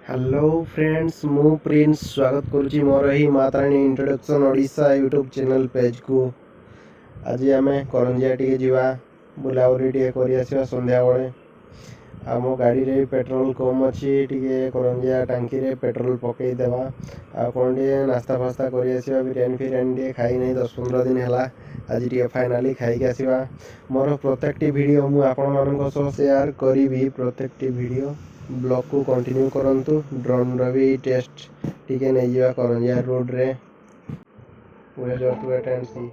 Hello friends मु Prince स्वागत करुच्ची मोर ही माताराणी introduction Odisha YouTube channel page को। आज आम करंजिया टी जा बुलाबुली टी कर संध्या बेले आम गाड़ी रे पेट्रोल कम अच्छी टी करंजिया टांकी रे पेट्रोल पकईदेवा आ कौन टे नास्ता फास्ता कर बिरियानी फिरियानी टे खाई नहीं 10-15 दिन है आज टी फाइनाली खाई आसवा। मोर प्रत्येक वीडियो मु आपण मान शेयर करी प्रत्येक वीडियो ब्लॉग को कंटिन्यू करंतु ड्रोन भी टेस्ट टिके नहीं जा करंजिया रोड रे वे जस्ट वेट एंड सी।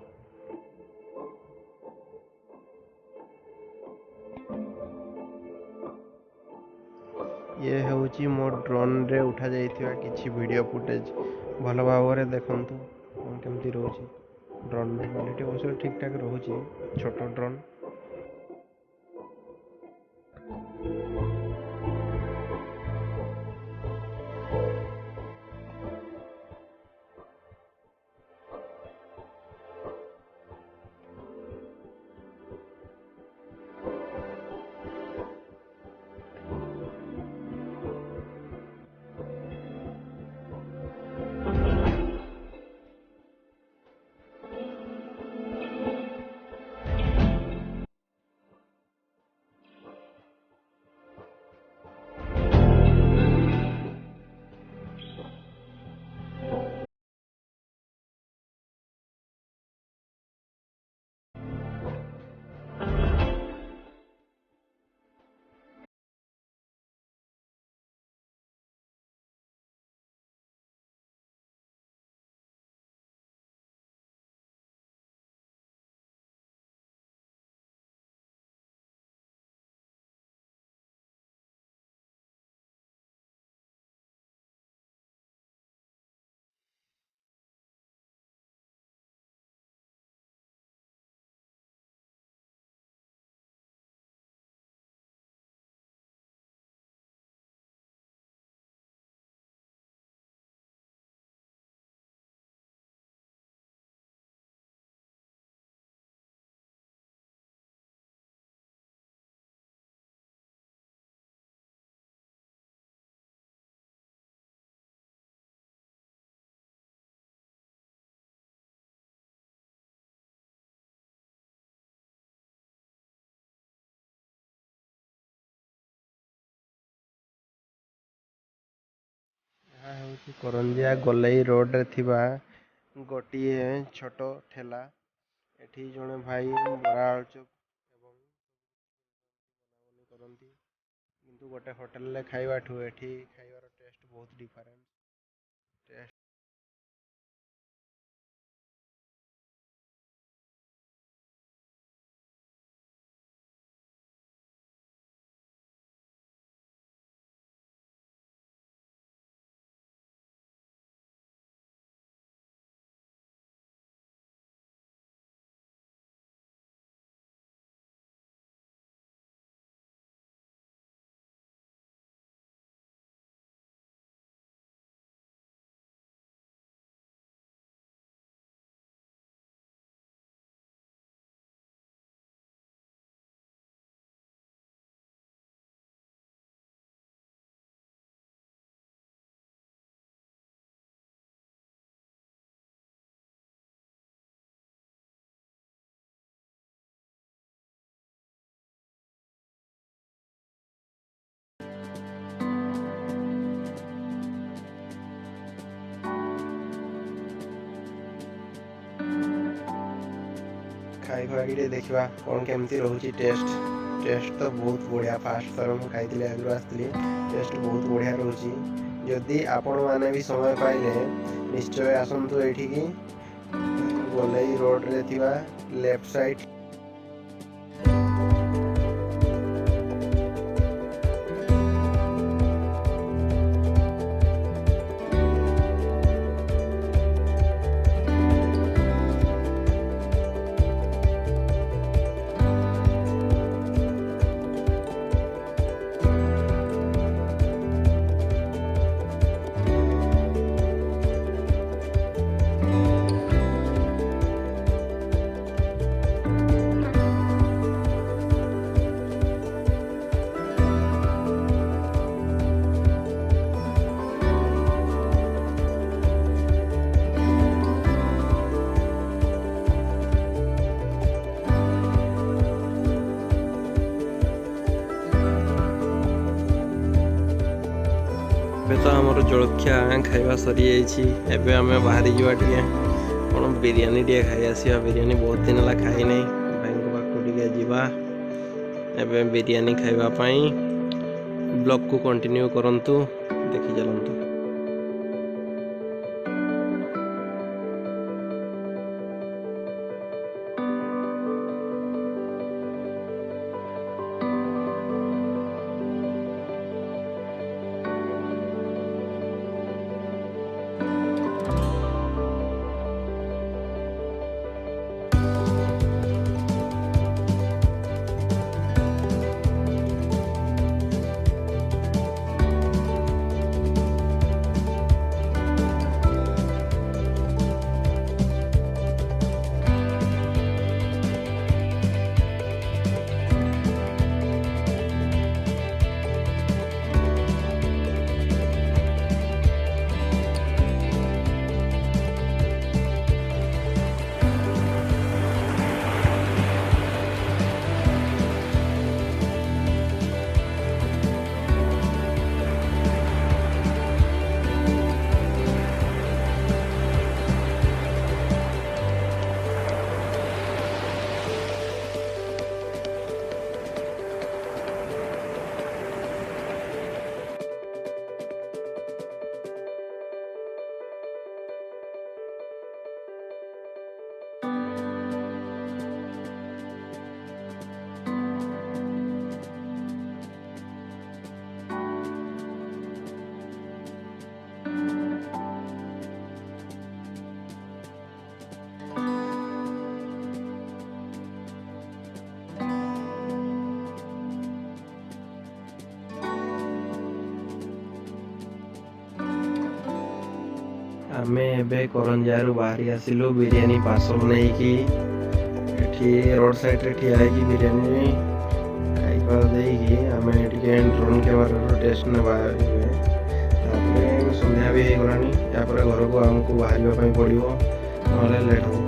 ये होची मोर ड्रोन रे उठा जाइथिवा किछि वीडियो फुटेज भल भाव रे देखंतु केमती रहउची ड्रोन रे क्वालिटी अवश्य ठीक ठाक रहउची छोटो ड्रोन। करंजिया गोलई रोड रे थिबा गोटे छोट ठेला एठी जने भाई बड़ा आलुचप एवं बनाबनी करंती किंतु गोटे होटल रे खाइबा ठु एठी खाइबार टेस्ट बहुत डिफरेंट टेस्ट। खाई खुआकी देखा कौन केमती रोचे टेस्ट टेस्ट तो बहुत बढ़िया फास्ट थर मुझे खाई आगु आसती टेस्ट बहुत बढ़िया रोचे। जदि आपण मैंने भी समय पाइले निश्चय आसतु ये गोलई रोड रे थिबा लेफ्ट साइड ଏବେ ତ ଆମର ଜଳଖିଆ ଖାଇବା ସରିଯାଇଛି। ଏବେ ଆମେ ବାହାରି ଯିବା ଟିକେ କ'ଣ ବିରିୟାନୀ ଟିକେ ଖାଇ ଆସିବା। ବିରିୟାନୀ ବହୁତ ଦିନ ହେଲା ଖାଇନାହିଁ। ଭାଇଙ୍କ ପାଖକୁ ଟିକେ ଯିବା ଏବେ ବିରିୟାନୀ ଖାଇବା ପାଇଁ। ବ୍ଲଗ୍କୁ କଣ୍ଟିନ୍ୟୁ କରନ୍ତୁ, ଦେଖି ଚାଲନ୍ତୁ। आमे एबे करंजारू बाहरी आसिलु बिरियानी पार्सल नहीं कि रोड साइड रे ठिया है बिरियानी खाइबा देकी आमे टिके ड्रोन कैमेरा टेस्ट नेबा संध्या भी हो गलानी। या घर को आमको बाहर पड़ो ना लेट हो।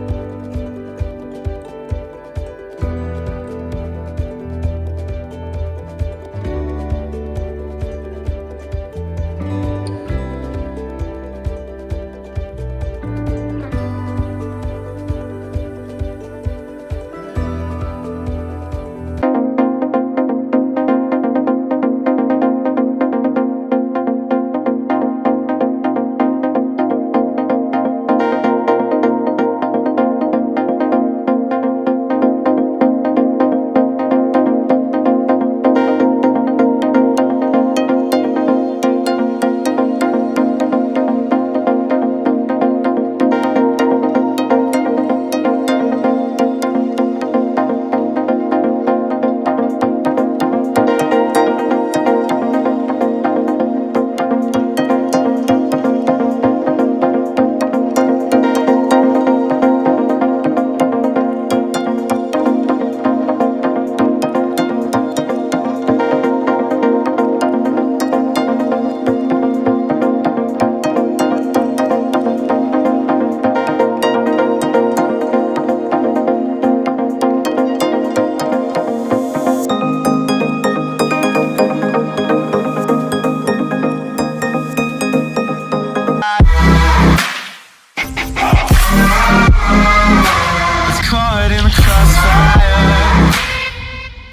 Caught in the crossfire.